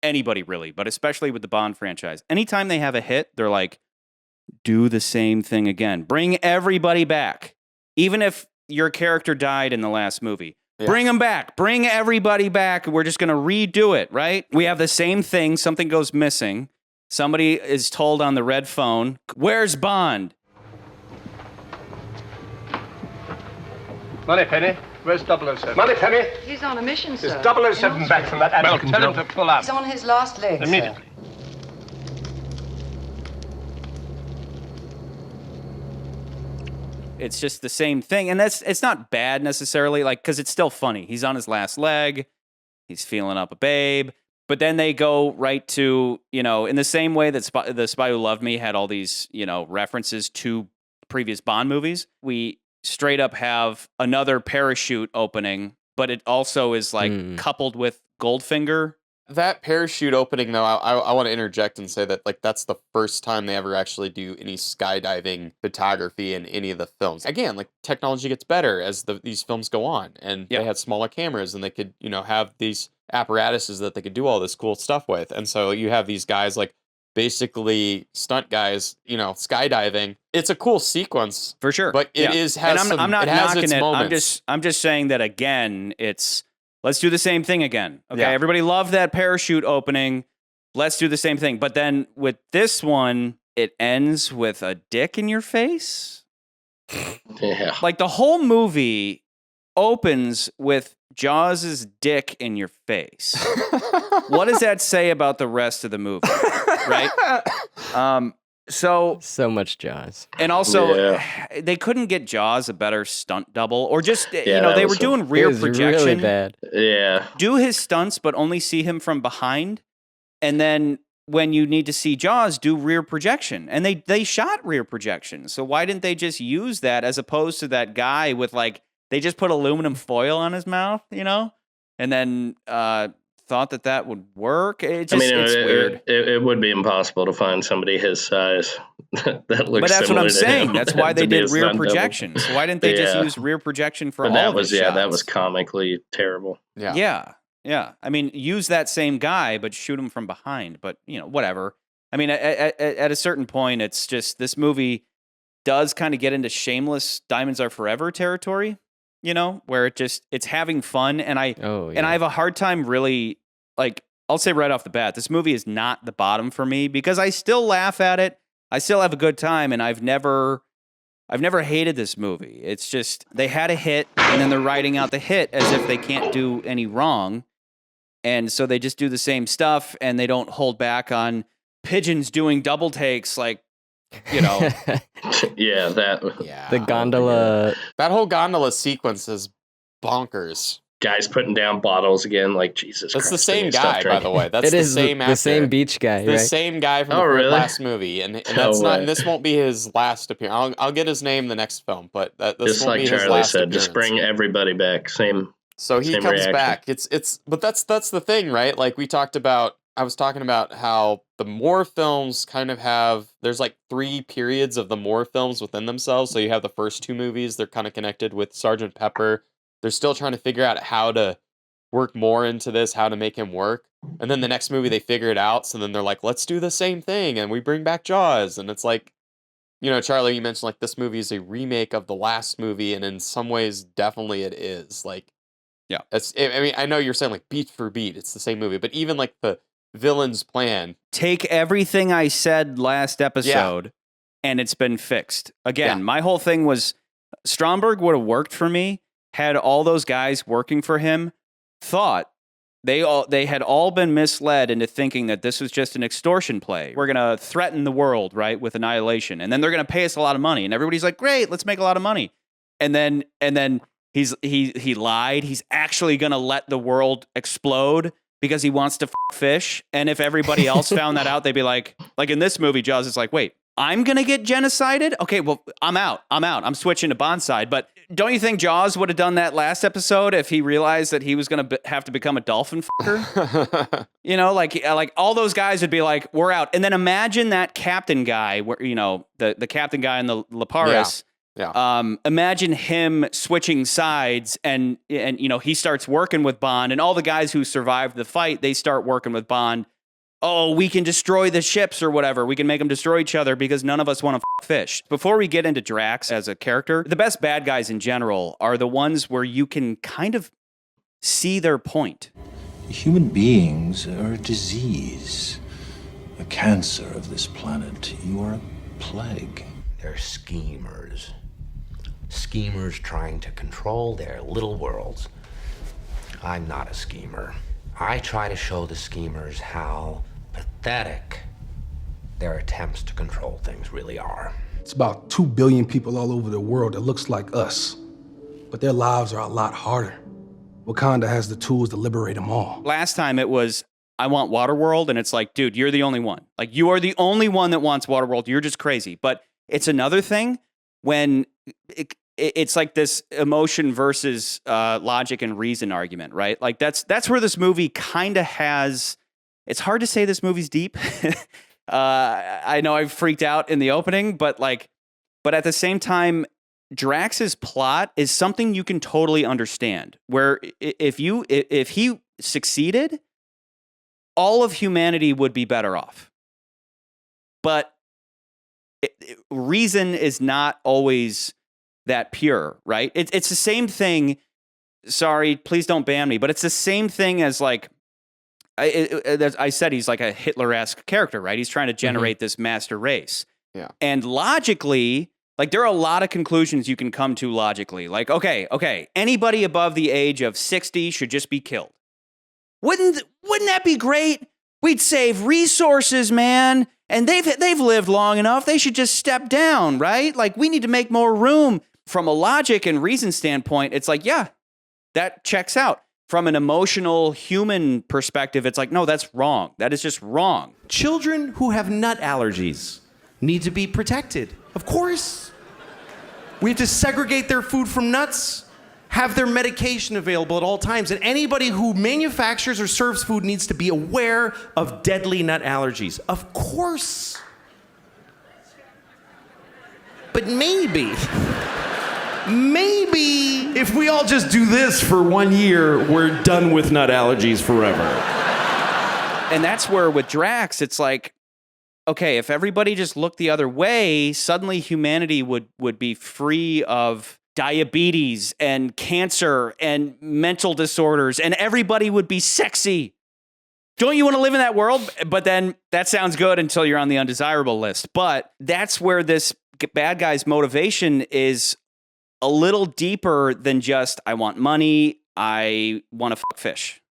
anybody really, but especially with the Bond franchise. Anytime they have a hit, they're like, do the same thing again. Bring everybody back. Even if your character died in the last movie. Yeah. Bring them back. Bring everybody back. We're just going to redo it, right? We have the same thing. Something goes missing. Somebody is told on the red phone, where's Bond? Moneypenny, where's 007? Moneypenny! He's on a mission, sir. Is 007 back from that accident? Tell him to pull up. He's on his last leg, immediately. Sir. It's just the same thing. And it's not bad necessarily, like, because it's still funny. He's on his last leg. He's feeling up a babe. But then they go right to, in the same way that The Spy Who Loved Me had all these, references to previous Bond movies. We straight up have another parachute opening, but it also is like coupled with Goldfinger. That parachute opening, though, I want to interject and say that, like, that's the first time they ever actually do any skydiving photography in any of the films. Again, like, technology gets better as these films go on, and they had smaller cameras, and they could, have these apparatuses that they could do all this cool stuff with. And so you have these guys, like, basically stunt guys, skydiving. It's a cool sequence. For sure. But it I'm not knocking it. Moments. I'm just saying that, again, let's do the same thing again. Okay, Everybody loved that parachute opening. Let's do the same thing. But then with this one, it ends with a dick in your face. Yeah. Like the whole movie opens with Jaws' dick in your face. What does that say about the rest of the movie? Right? So much Jaws. And also, they couldn't get Jaws a better stunt double, or just, they were doing rear projection. Really bad. Yeah. Do his stunts, but only see him from behind. And then when you need to see Jaws, do rear projection. And they shot rear projection. So why didn't they just use that as opposed to that guy with they just put aluminum foil on his mouth, and then thought that would work. It's weird. It would be impossible to find somebody his size that looks. But that's what I'm saying. Him. That's why they did rear projection. So why didn't they just use rear projection for all of his shots? That was comically terrible. Yeah. I mean, use that same guy, but shoot him from behind. But whatever. I mean, at a certain point, it's just this movie does kind of get into shameless Diamonds Are Forever territory. Where it's having fun, and I have a hard time really, I'll say right off the bat, this movie is not the bottom for me because I still laugh at it. I still have a good time, and I've never hated this movie. It's just they had a hit, and then they're writing out the hit as if they can't do any wrong, and so they just do the same stuff, and they don't hold back on pigeons doing double takes The gondola. That whole gondola sequence is bonkers. Guys putting down bottles again, like Jesus Christ. That's the same guy, by the way. That's the same actor. The same beach guy, the same guy from the last movie, and that's not. And this won't be his last appearance. I'll get his name the next film, but this just won't like be his Charlie last said, appearance. just bring everybody back. So he comes reaction. back. But that's the thing, right? Like we talked about. I was talking about how the Moore films kind of there's 3 periods of the Moore films within themselves. So you have the first 2 movies, they're kind of connected with Sgt. Pepper. They're still trying to figure out how to work more into this, how to make him work. And then the next movie, they figure it out. So then they're like, let's do the same thing. And we bring back Jaws. And it's like, Charlie, you mentioned this movie is a remake of the last movie. And in some ways, definitely it is. I know you're saying beat for beat, it's the same movie. But even the villain's plan. Take everything I said last episode, and it's been fixed. Again, my whole thing was Stromberg would have worked for me had all those guys working for him thought they had all been misled into thinking that this was just an extortion play. We're going to threaten the world, right, with annihilation, and then they're going to pay us a lot of money, and everybody's like, great, let's make a lot of money. And then he lied. He's actually going to let the world explode because he wants to fish. And if everybody else found that out, they'd be like in this movie, Jaws is like, wait, I'm going to get genocided? Okay, well, I'm out. I'm switching to Bond's side. But don't you think Jaws would have done that last episode if he realized that he was going to have to become a dolphin fucker? Like all those guys would be like, we're out. And then imagine that captain guy, where the captain guy in the Laparis. Yeah. Imagine him switching sides and he starts working with Bond, and all the guys who survived the fight, they start working with Bond oh, we can destroy the ships or whatever. We can make them destroy each other because none of us want to fish. Before we get into Drax as a character, the best bad guys in general are the ones where you can kind of see their point. Human beings are a disease, a cancer of this planet. You are a plague. They're schemers. Schemers trying to control their little worlds. I'm not a schemer. I try to show the schemers how pathetic their attempts to control things really are. It's about 2 billion people all over the world that looks like us, but their lives are a lot harder. Wakanda has the tools to liberate them all. Last time it was, I want Waterworld, and it's like, dude, you're the only one. Like, you are the only one that wants Waterworld. You're just crazy. But it's another thing when it's like this emotion versus logic and reason argument, right? Like, that's where this movie kind of has, it's hard to say this movie's deep. I know I freaked out in the opening, but at the same time, Drax's plot is something you can totally understand. Where if he succeeded, all of humanity would be better off. But reason is not always that pure, right? It's the same thing. Sorry, please don't ban me. But it's the same thing as like I said. He's like a Hitler-esque character, right? He's trying to generate this master race. Yeah, and logically. Like, there are a lot of conclusions you can come to logically. Like, okay, anybody above the age of 60 should just be killed. Wouldn't that be great? We'd save resources, man. And they've lived long enough. They should just step down, right? Like, we need to make more room. From a logic and reason standpoint, it's like, yeah, that checks out. From an emotional human perspective, it's like, no, that's wrong. That is just wrong. Children who have nut allergies need to be protected. Of course. We have to segregate their food from nuts, have their medication available at all times, and anybody who manufactures or serves food needs to be aware of deadly nut allergies. Of course. But maybe if we all just do this for 1 year, we're done with nut allergies forever. And that's where with Drax, it's like, okay, if everybody just looked the other way, suddenly humanity would be free of diabetes and cancer and mental disorders, and everybody would be sexy. Don't you want to live in that world? But then that sounds good until you're on the undesirable list. But that's where this bad guy's motivation is a little deeper than just, I want money, I want to fuck fish.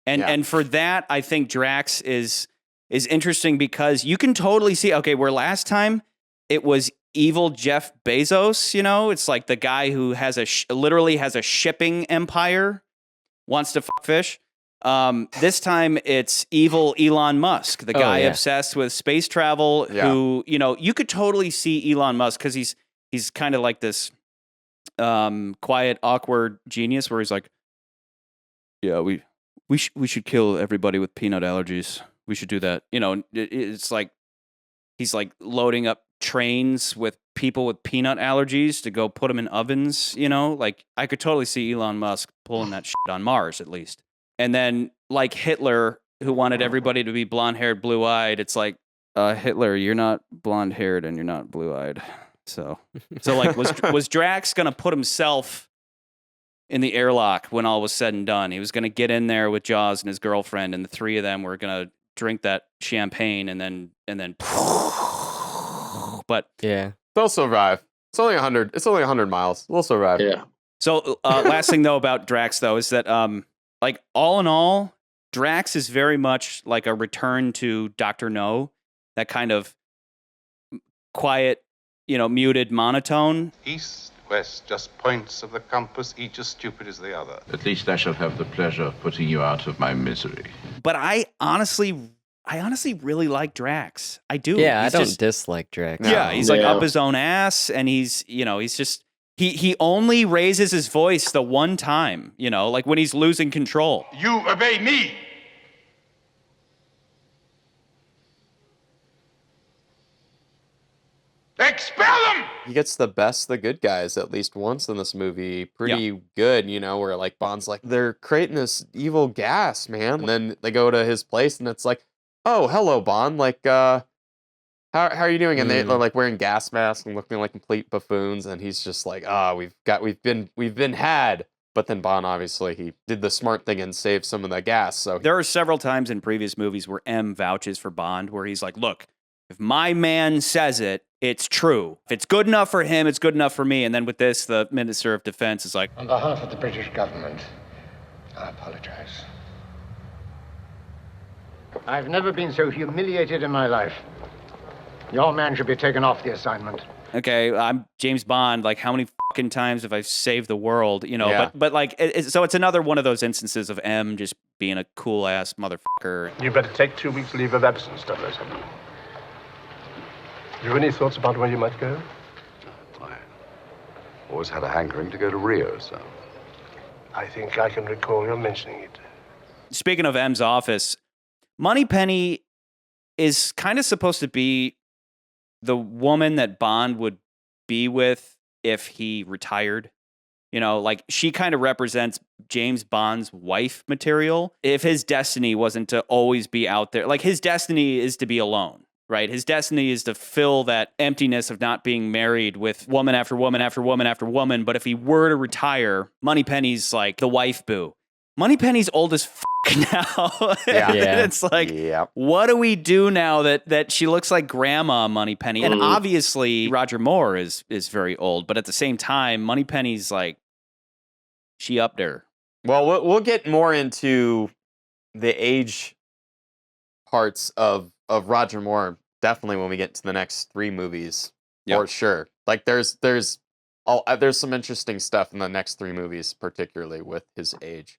And for that, I think Drax is interesting because you can totally see, okay, where last time it was evil Jeff Bezos, it's like the guy who has literally has a shipping empire, wants to fuck fish. This time it's evil Elon Musk, the guy obsessed with space travel, who, you could totally see Elon Musk because he's kind of like this quiet, awkward genius where he's like, yeah, we should kill everybody with peanut allergies. We should do that. It's like he's like loading up trains with people with peanut allergies to go put them in ovens, Like, I could totally see Elon Musk pulling that shit on Mars, at least. And then, like Hitler, who wanted everybody to be blonde-haired, blue-eyed, it's like, Hitler, you're not blonde-haired and you're not blue-eyed. So like, was Drax going to put himself in the airlock when all was said and done? He was going to get in there with Jaws and his girlfriend, and the three of them were going to drink that champagne and then but yeah, they'll survive. It's only 100 miles. We'll survive. Yeah. So last thing though about Drax though is that like, all in all, Drax is very much like a return to Dr. No, that kind of quiet, muted monotone. East, west, just points of the compass, each as stupid as the other. At least I shall have the pleasure of putting you out of my misery. But I honestly really like Drax. I do. Yeah, he's I don't just, dislike Drax. Yeah, he's like up his own ass, and he's just he only raises his voice the one time, like when he's losing control. You obey me. Expel them! He gets the best, the good guys at least once in this movie. Pretty good, where like Bond's like, they're creating this evil gas, man. And then they go to his place and it's like, oh, hello, Bond. Like, how are you doing? And they're like wearing gas masks and looking like complete buffoons. And he's just like, we've been had. But then Bond, obviously, he did the smart thing and saved some of the gas. So there are several times in previous movies where M vouches for Bond, where he's like, look, if my man says it, it's true. If it's good enough for him, it's good enough for me. And then with this, the Minister of Defense is like, On behalf of the British government, I apologize. I've never been so humiliated in my life. Your man should be taken off the assignment. okay, I'm James Bond. Like, how many fucking times have I saved the world? You know, Yeah. but like, so it's another one of those instances of M just being a cool ass motherfucker. You better take 2 weeks leave of absence, 007. You any thoughts about where you might go? I always had a hankering to go to Rio, so. I think I can recall your mentioning it. Speaking of M's office, Moneypenny is kind of supposed to be the woman that Bond would be with if he retired. You know, like she kind of represents James Bond's wife material. If his destiny wasn't to always be out there, like his destiny is to be alone, right? His destiny is to fill that emptiness of not being married with woman after woman after woman after woman. But if he were to retire, Moneypenny's like the wife boo. Moneypenny's old as now. Yeah. And it's like, what do we do now that she looks like Grandma Moneypenny? And obviously Roger Moore is very old, but at the same time, Moneypenny's like, she up there. Well, we'll get more into the age parts of Roger Moore definitely when we get to the next 3 movies, for sure. Like there's some interesting stuff in the next 3 movies, particularly with his age.